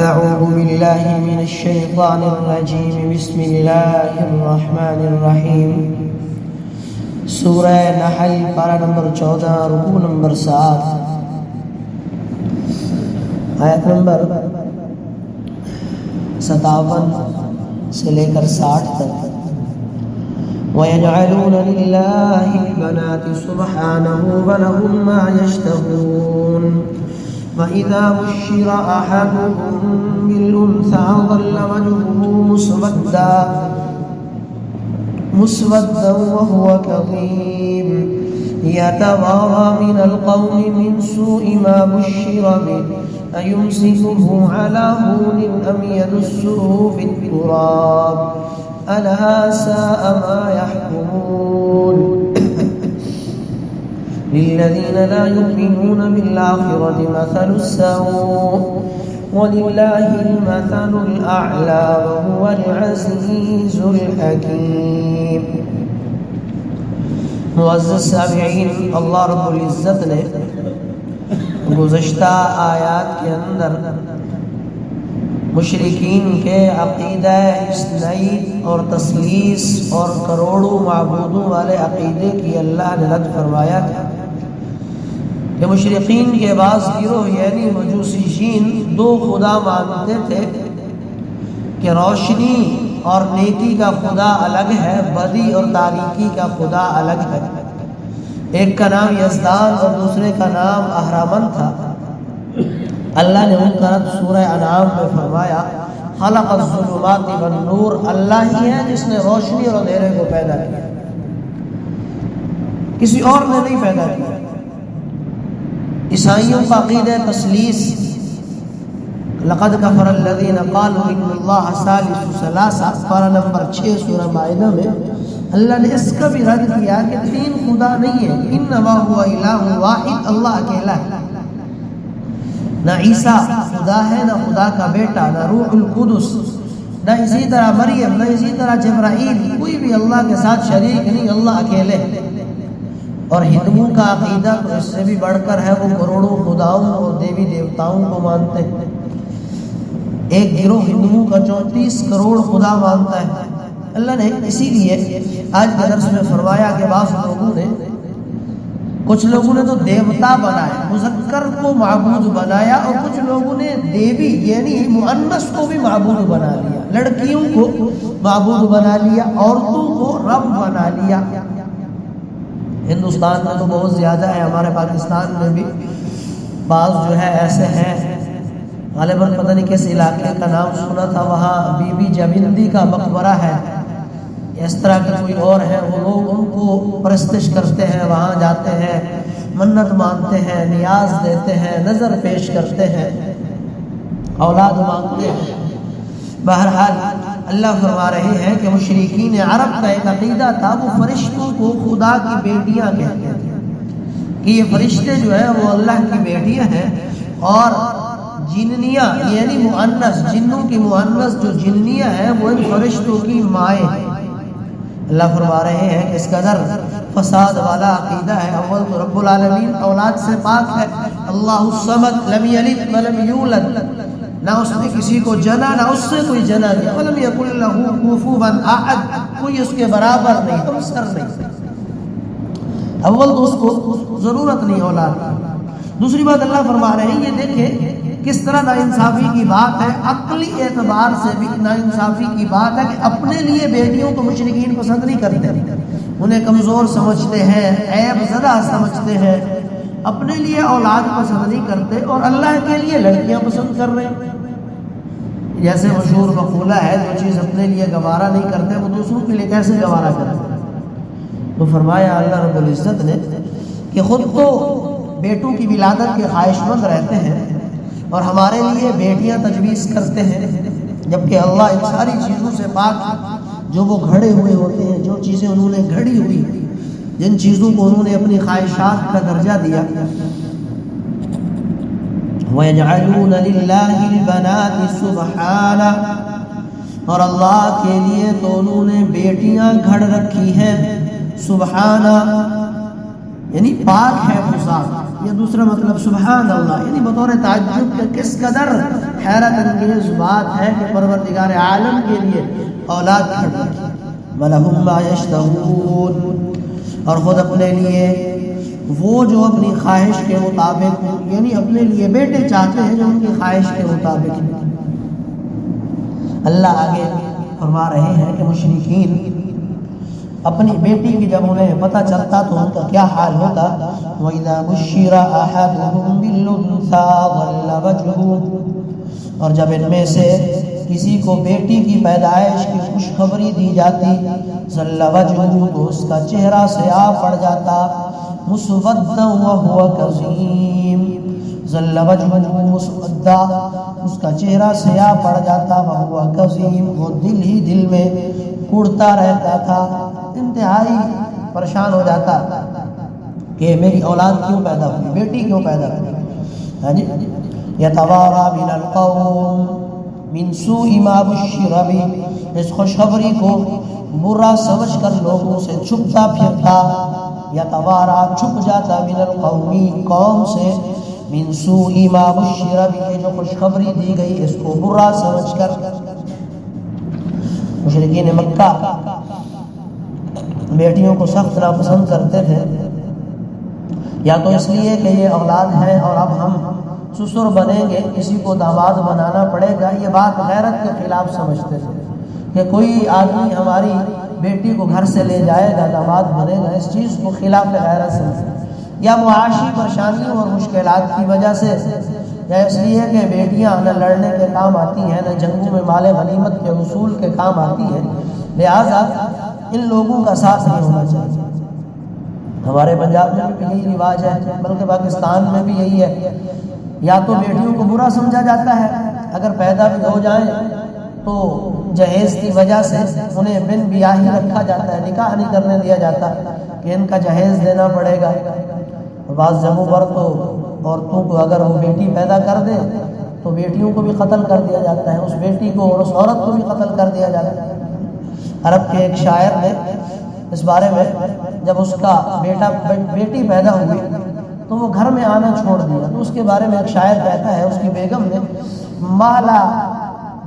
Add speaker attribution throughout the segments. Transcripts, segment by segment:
Speaker 1: أعوذ بالله من الشيطان الرجيم بسم الله الرحمن الرحیم سورہ نحل پارہ نمبر 14 رکوع نمبر 7 آیت نمبر 57 سے لے کر 60 تک وَيَجْعَلُونَ لِلَّهِ الْبَنَاتِ سُبْحَانَهُ وَلَهُم مَّا يَشْتَهُونَ وَإِذَا بُشِّرَ أَحَدُهُم بِالْأُنثَىٰ ظَلَّ وَجْهُهُ مُسْوَدًّا وَهُوَ كَظِيمٌ يَتَوَارَىٰ مِنَ الْقَوْمِ مِنْ سُوءِ مَا بُشِّرَ بِهِ أَيُمْسِكُهُ عَلَىٰ هُونٍ أَمْ يَدُسُّهُ فِي التُّرَابِ أَلَا سَاءَ مَا يَحْكُمُونَ لِلَّذِينَ لَا يُؤْمِنُونَ بِالْآخِرَةِ مَثَلُ السَّوْءِ وَلِلَّهِ الْمَثَلُ الْأَعْلَىٰ وَهُوَ الْعَزِيزُ الْحَكِيمُ۔ معزز سامعین، اللہ رب العزت نے گزشتہ آیات کے اندر مشرکین کے عقیدہ اثنین اور تثلیث اور کروڑوں معبودوں والے عقیدے کی اللہ نے رد فرمایا تھا کہ مشرکین کے بعض گروہ یعنی مجوسیین دو خدا مانتے تھے کہ روشنی اور نیکی کا خدا الگ ہے، بدی اور تاریکی کا خدا الگ ہے۔ ایک کا نام یزدان اور دوسرے کا نام اہرامن تھا۔ اللہ نے ان کا رد سورہ انعام میں فرمایا خلق الظلمات والنور، اللہ ہی ہے جس نے روشنی اور اندھیرے کو پیدا کیا، کسی اور نے نہیں پیدا کیا۔ عیسائیوں کا عقیدہ تثلیث لقد کفر الذین قالوا ان اللہ ثالث ثلاثہ پارہ نمبر 6 سورہ مائدہ میں اللہ نے اس کا بھی رد کیا کہ تین خدا نہیں ہے، انما هو الہ واحد، اللہ اکیلا ہے۔ نہ عیسیٰ خدا ہے، نہ خدا کا بیٹا، نہ روح القدس، نہ اسی طرح مریم، نہ اسی طرح جبرائیل، کوئی بھی اللہ کے ساتھ شریک نہیں، اللہ اکیلے۔ اور ہندوؤں کا عقیدہ تو اس سے بھی بڑھ کر ہے، وہ کروڑوں خداؤں اور دیوی دیوتاؤں کو مانتے ہیں۔ ایک گروہ ہندوؤں کا 34 کروڑ خدا مانتا ہے۔ اللہ نے اسی لیے آج کے درس میں فرمایا کہ بعض لوگوں نے، کچھ لوگوں نے تو دیوتا بنایا، مذکر کو معبود بنایا، اور کچھ لوگوں نے دیوی یعنی مؤنث کو بھی معبود بنا لیا، لڑکیوں کو معبود بنا لیا، عورتوں کو رب بنا لیا۔ ہندوستان میں تو بہت زیادہ ہے، ہمارے پاکستان میں بھی بعض جو ہے ایسے ہیں، غالباً پتہ نہیں کس علاقے کا نام سنا تھا، وہاں بی بی جمندی کا مقبرہ ہے، اس طرح کے کوئی اور ہیں، وہ لوگ ان کو پرستش کرتے ہیں، وہاں جاتے ہیں، منت مانتے ہیں، نیاز دیتے ہیں، نظر پیش کرتے ہیں، اولاد مانگتے ہیں۔ بہرحال اللہ فرما رہے ہیں کہ مشرکین عرب کا ایک عقیدہ تھا، وہ فرشتوں کو خدا کی بیٹیاں کہتے تھے کہ یہ فرشتے جو ہیں وہ اللہ کی بیٹیاں ہیں، اور جنیاں یعنی مؤنث، جنوں کی مؤنث جو جنیاں ہیں وہ ان فرشتوں کی مائیں ہیں۔ اللہ فرما رہے ہیں کہ اس قدر فساد والا عقیدہ ہے۔ اول تو رب العالمین اولاد سے پاک ہے، اللہ الصمد لم یلد ولم یولد، نہ اس نے کسی کو جنا نہ اس سے کوئی جنا دیا، ولم یکن لہ کفوا احد، کوئی اس کے برابر نہیں، ہمسر نہیں۔ اول تو اس کو ضرورت نہیں اولاد کی۔ دوسری بات اللہ فرما رہے ہیں، یہ دیکھیں کس طرح ناانصافی کی بات ہے، عقلی اعتبار سے بھی ناانصافی کی بات ہے کہ اپنے لیے بیٹیوں کو مشرکین پسند نہیں کرتے، انہیں کمزور سمجھتے ہیں، عیب زدہ سمجھتے ہیں، اپنے لیے اولاد پسند نہیں کرتے، اور اللہ کے لیے لڑکیاں پسند کر رہے ہیں۔ جیسے مشہور مقولہ ہے، جو چیز اپنے لیے گوارا نہیں کرتے وہ دوسروں کے لیے کیسے گوارا کرتے؟ تو فرمایا اللہ رب العزت نے کہ خود تو بیٹوں کی ولادت کے خواہش مند رہتے ہیں اور ہمارے لیے بیٹیاں تجویز کرتے ہیں، جبکہ اللہ ان ساری چیزوں سے پاک، جو وہ گھڑے ہوئے ہوتے ہیں، جو چیزیں انہوں نے گھڑی ہوئی، جن چیزوں کو انہوں نے اپنی خواہشات کا درجہ دیا۔ وَيَجْعَلُونَ لِلَّهِ الْبَنَاتِ سُبْحَانَهُ، اور اللہ کے لیے تو انہوں نے بیٹیاں گھڑ رکھی ہیں، سبحانہ یعنی پاک ہے وہ ذات، یہ دوسرا مطلب سبحان اللہ، یعنی بطور تعجب کہ کس قدر حیرت انگیز بات ہے کہ پروردگار عالم کے لیے اولاد کھڑ رکھی۔ وَلَهُمْ مَا يَشْتَهُونَ، اور خود اپنے لیے وہ جو اپنی خواہش کے مطابق، یعنی اپنے لیے بیٹے چاہتے ہیں جو ان کی خواہش کے مطابق۔ اللہ آگے فرما رہے ہیں کہ مشرکین اپنی بیٹی کی جب انہیں پتہ چلتا تو ان کا کیا حال ہوتا۔ وَإِذَا بُشِّرَ أَحَدُهُم بِالْأُنثَىٰ ظَلَّ وَجْهُهُ، اور جب ان میں سے کسی کو بیٹی کی پیدائش کی خوشخبری دی جاتی، ظَلَّ وَجْهُهُ، تو اس کا چہرہ سیاہ پڑ جاتا، مُسْوَدًّا وَهُوَ كَظِيمٌ، ظَلَّ وَجْهُهُ مُسْوَدًّا، اس کا چہرہ سیاہ پڑ جاتا، وَهُوَ كَظِيمٌ، وہ دل ہی دل میں کوڑتا رہتا تھا، انتہائی پریشان ہو جاتا کہ میری اولاد کیوں پیدا ہوئی، بیٹی کیوں پیدا ہوئی۔ ہاں جی، یتوارا من القوم من سوء ما بشر بہ، اس خوشخبری کو برا سمجھ کر لوگوں سے چھپتا پھرتا، یتوارا چھپ جاتا، من القومی قوم سے، من سوء ما بشر بہ جو خوشخبری دی گئی اس کو برا سمجھ کر۔ مشرکین مکہ بیٹیوں کو سخت ناپسند کرتے تھے، یا تو اس لیے کہ یہ اولاد ہے اور اب ہم سسر بنیں گے، کسی کو داماد بنانا پڑے گا، یہ بات غیرت کے خلاف سمجھتے تھے کہ کوئی آدمی ہماری بیٹی کو گھر سے لے جائے گا، داماد بنے گا، اس چیز کو خلاف غیرت سمجھتے، یا معاشی پریشانیوں اور مشکلات کی وجہ سے، یا اس لیے کہ بیٹیاں نہ لڑنے کے کام آتی ہیں، نہ جنگوں میں مال غنیمت کے اصول کے کام آتی ہیں، لہذا ان لوگوں کا ساتھ نہیں ہونا چاہیے۔ ہمارے پنجاب میں بھی یہی رواج ہے، بلکہ پاکستان میں بھی یہی ہے، یا تو بیٹیوں کو برا سمجھا جاتا ہے، اگر پیدا بھی ہو جائیں تو جہیز کی وجہ سے انہیں بن بیاہی رکھا جاتا ہے، نکاح نہیں کرنے دیا جاتا کہ ان کا جہیز دینا پڑے گا۔ بعض جگہوں پر تو عورتوں کو اگر وہ بیٹی پیدا کر دے تو بیٹیوں کو بھی قتل کر دیا جاتا ہے، اس بیٹی کو اور اس عورت کو بھی قتل کر دیا جاتا ہے۔ عرب کے ایک شاعر نے اس بارے میں، جب اس کا بیٹی پیدا ہوئی تو وہ گھر میں آنا چھوڑ دیا، تو اس کے بارے میں ایک شاعر کہتا ہے، اس کی بیگم نے، مالا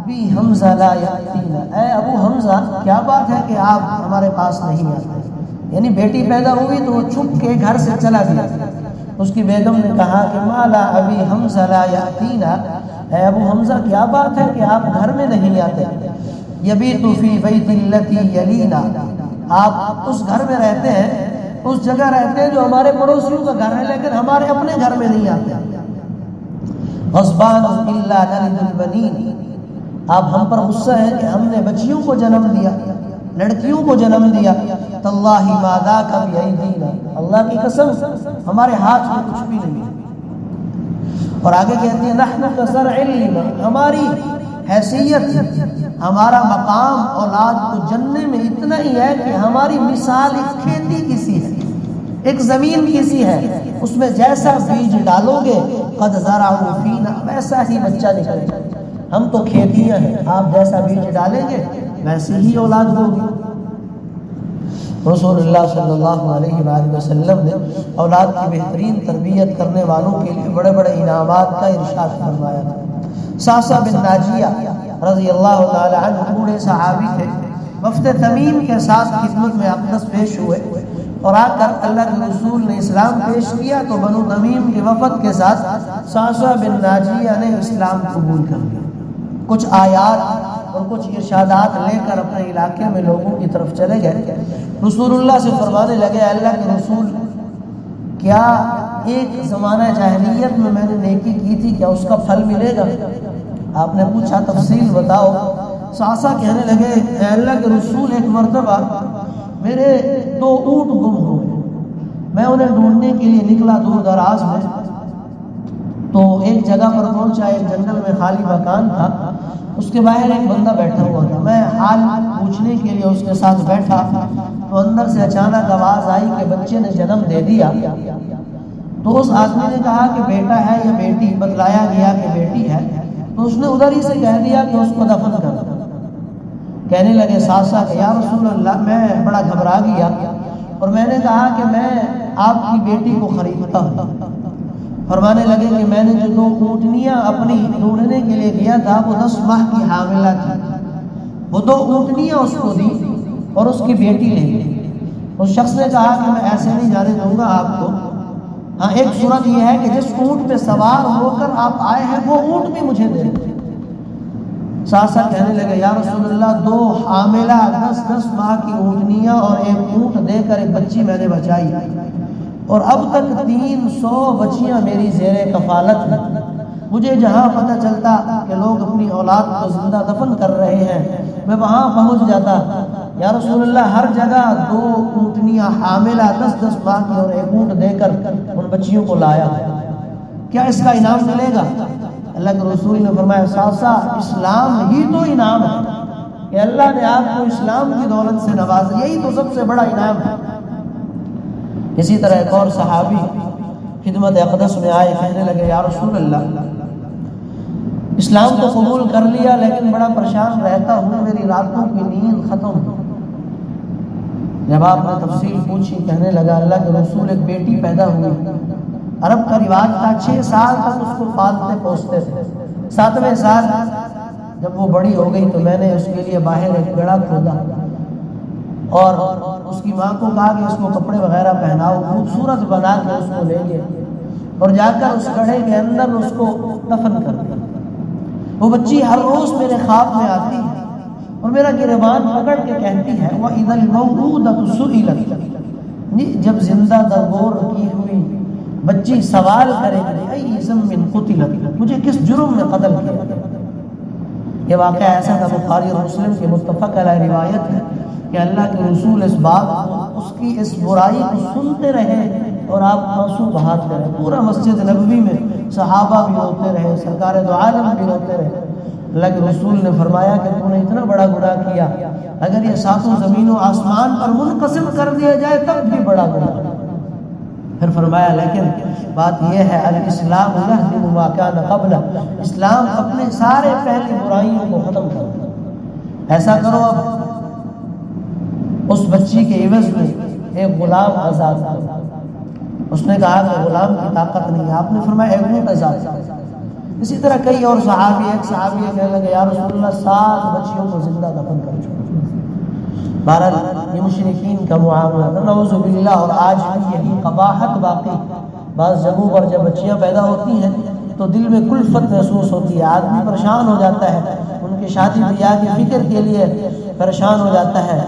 Speaker 1: بی حمزہ لا یاتینا، اے ابو حمزہ کیا بات ہے کہ آپ ہمارے پاس نہیں آتے، یعنی بیٹی پیدا ہوئی تو وہ چھپ کے گھر سے چلا گیا۔ اس کی بیگم نے کہا کہ مالا ابی حمزہ لا یاتینا، اے ابو حمزہ کیا بات ہے کہ آپ گھر میں نہیں آتے، یبیت فی بیت التی یلینا، آپ اس گھر میں رہتے ہیں، اس جگہ رہتے ہیں جو ہمارے پڑوسیوں کا گھر ہے، لیکن ہمارے اپنے گھر میں نہیں آتے۔ غضبان الا نلد البنین، آپ ہم پر غصہ ہے کہ ہم نے بچیوں کو جنم دیا، لڑکیوں کو جنم دیا، تاللہ ما ذاک بیدینا، اللہ کی قسم ہمارے ہاتھ میں کچھ بھی نہیں ہے۔ اور آگے کہتی ہے نحن کزرع الم، ہماری حیثیت، ہمارا مقام اولاد کو جننے میں اتنا ہی ہے کہ ہماری مثال ایک کھیتی کی سی ہے، ایک زمین کی سی ہے، اس میں جیسا بیج ڈالو گے قد زرعوا فینا، ویسا ہی بچہ نکلے گا۔ ہم تو کھیتیاں ہیں، آپ جیسا بیج ڈالیں گے ویسی ہی اولاد ہوگی۔ رسول اللہ صلی اللہ علیہ وآلہ وسلم نے اولاد کی بہترین تربیت کرنے والوں کے لیے بڑے بڑے انعامات کا ارشاد فرمایا تھا۔ ساسا بن ناجیہ رضی اللہ تعالی عنہ بوڑھے صحابی تھے، وفد تمیم کے ساتھ خدمت میں اقدس پیش ہوئے اور آ کر اللہ کے رسول نے اسلام پیش کیا تو بنو تمیم کے وفد کے ساتھ ساسا بن ناجیہ نے اسلام قبول کر لیا۔ کچھ آیات اور کچھ ارشادات لے کر اپنے علاقے میں لوگوں کی طرف چلے گئے، رسول اللہ سے فرمانے لگے، اللہ کے رسول کیا ایک زمانہ جاہلیت میں نے نیکی کی تھی، کیا اس کا پھل ملے گا؟ آپ نے پوچھا تفصیل بتاؤ۔ ساسا کہنے لگے، اے اللہ کے رسول ایک مرتبہ میرے 2 اونٹ گم ہو گئے، میں انہیں ڈھونڈنے کے لیے نکلا دور دراز میں، تو ایک جگہ پر پہنچا، ایک جنگل میں خالی مکان تھا، اس کے باہر ایک بندہ بیٹھا ہوا تھا، میں حال پوچھنے کے لیے اس کے ساتھ بیٹھا تو اندر سے اچانک آواز آئی کہ بچے نے جنم دے دیا۔ تو اس آدمی نے کہا کہ بیٹا ہے یا بیٹی، بتلایا گیا کہ بیٹی ہے، تو اس نے ادھر ہی سے کہہ دیا کہ اس کو دفن کر دو۔ کہنے لگے ساسا کہ یا رسول اللہ، میں بڑا گھبرا گیا اور میں نے کہا کہ میں آپ کی بیٹی کو خریدتا ہوں، فرمانے لگے کہ میں نے جو 2 اونٹنیاں اپنی ڈھونڈنے کے لیے گیا تھا وہ 10 ماہ کی حاملہ تھی، وہ 2 اونٹنیاں اس کو دی اور اس کی بیٹی لے گئی۔ اس شخص نے کہا کہ میں ایسے نہیں جانے دوں گا آپ کو، ہاں ایک صورت یہ ہے کہ جس اونٹ پہ سوار ہو کر آپ آئے ہیں وہ اونٹ بھی مجھے دے دیں۔ ساتھ ساتھ کہنے لگے یا رسول اللہ 2 حاملہ 10 ماہ کی اونٹنیاں اور 1 اونٹ دے کر ایک بچی میں نے بچائی، اور اب تک 300 بچیاں میری زیر کفالت ہیں۔ مجھے جہاں پتہ چلتا کہ لوگ اپنی اولاد کو زندہ دفن کر رہے ہیں میں وہاں پہنچ جاتا۔ یا رسول اللہ ہر جگہ 2 اونٹنیاں حاملہ 10 ماہ کی اور 1 اونٹ دے کر ان بچیوں کو لایا، کیا اس کا انعام ملے گا؟ اللہ کے رسول نے فرمایا ساسا اسلام ہی تو انعام ہے کہ اللہ نے آپ کو اسلام کی دولت سے نوازا، یہی تو سب سے بڑا انعام ہے۔ اسی طرح ایک اور صحابی خدمت اقدس میں آئے، کہنے لگے یا رسول اللہ اسلام تو قبول کر لیا لیکن بڑا پریشان رہتا ہوں، میری راتوں کی نیند ختم ہو۔ جب آپ نے تفصیل پوچھی کہنے لگا اللہ کے رسول ایک بیٹی پیدا ہوئی، عرب کا رواج تھا 6 سال تک اس کو پالتے پوستے تھے، 7ویں سال جب وہ بڑی ہو گئی تو میں نے اس کے لیے باہر ایک گڑھا کھودا اور اس کی ماں کو کہا کہ اس کو کپڑے وغیرہ پہناؤ، خوبصورت بنا کے اس کو لے گئے اور جا کر اس گڑھے کے اندر اس کو دفن کر دیا۔ وہ بچی ہر روز میرے خواب میں آتی ہے اور میرا گریبان پکڑ کے کہتی ہے وَإِذَا الْمَوْءُودَةُ سُئِلَتْ، جب زندہ درگور کی ہوئی بچی سوال کرے گی اَيِّ ذَنبٍ قُتِلَتْ، مجھے کس جرم میں قتل کیا۔ یہ واقعہ ایسا تھا، بخاری اور مسلم کے متفق علیہ روایت ہے کہ اللہ کے رسول اس بات کو، اس کی اس برائی کو سنتے رہے اور آپ آنسو بہاتے رہے۔ پورا مسجد نبوی میں صحابہ بھی روتے رہے، سرکار دو عالم بھی روتے رہے۔ اللہ کے رسول نے فرمایا کہ تو نے اتنا بڑا گناہ کیا، اگر یہ 7 زمین و آسمان پر منقسم کر دیا جائے تب بھی بڑا گناہ۔ پھر فرمایا لیکن بات یہ ہے الاسلام یہدم ما کان قبلہ، اسلام اپنے سارے پہلی برائیوں کو ختم کر دے۔ ایسا کرو اب اس بچی کے عوض میں ایک غلام آزاد کرو۔ اس نے کہا کہ غلام کی طاقت نہیں ہے، آپ نے فرمایا ایک اونٹ آزاد کرو۔ اسی طرح کئی اور صحابی، ایک صحابی کہنے لگے یا رسول اللہ 7 بچیوں کو زندہ دفن کر چھوڑو۔ بہرحال یہ مشرکین کا معاملہ تھا، نعوذ باللہ، اور آج بھی یہی قباحت باقی۔ بعض جگہوں پر جب بچیاں پیدا ہوتی ہیں تو دل میں کلفت محسوس ہوتی ہے، آدمی پریشان ہو جاتا ہے، ان کی شادی بیاہ کی فکر کے لیے پریشان ہو جاتا ہے۔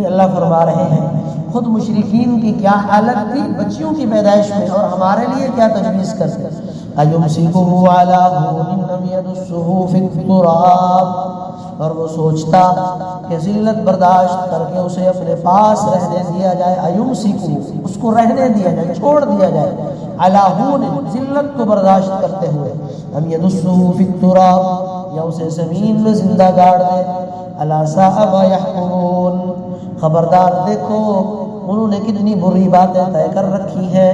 Speaker 1: اللہ فرما رہے ہیں خود مشرکین کی کیا حالت تھی بچیوں کی پیدائش میں، اور ہمارے لیے کیا تجویز کرتے ہیں۔ اَيُمْسِكُهُ عَلَىٰ هُونٍ أَمْ يَدُسُّهُ فِي التُّرَابِ، اور وہ سوچتا کہ ذلت برداشت کر کے اسے اپنے پاس رہنے دیا جائے، اَيُمْسِكُهُ اس کو رہنے دیا جائے، چھوڑ دیا جائے، عَلَىٰ هُونٍ ذلت کو برداشت کرتے ہوئے، أَمْ يَدُسُّهُ فِي التُّرَابِ یا اسے زمین میں زندہ گاڑ دے۔ أَلَا سَاءَ مَا يَحْكُمُونَ، خبردار دیکھو انہوں نے کتنی بری باتیں طے کر رکھی ہیں۔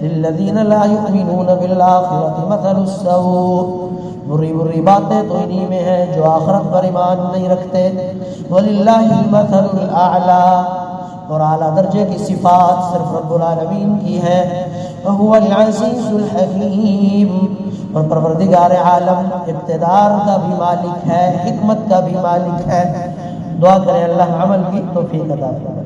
Speaker 1: للذین لا یؤمنون بالآخرۃ مثل السوء، بری بری باتیں تو انہی میں ہیں جو آخرت پر ایمان نہیں رکھتے۔ وللہ المثل الاعلی، اور اعلیٰ درجے کی صفات صرف رب العالمین کی ہے۔ وہو العزیز الحکیم، اور پروردگار عالم اقتدار کا بھی مالک ہے، حکمت کا بھی مالک ہے۔ دعا کریں اللہ عمل کی توفیق عطا فرمائے۔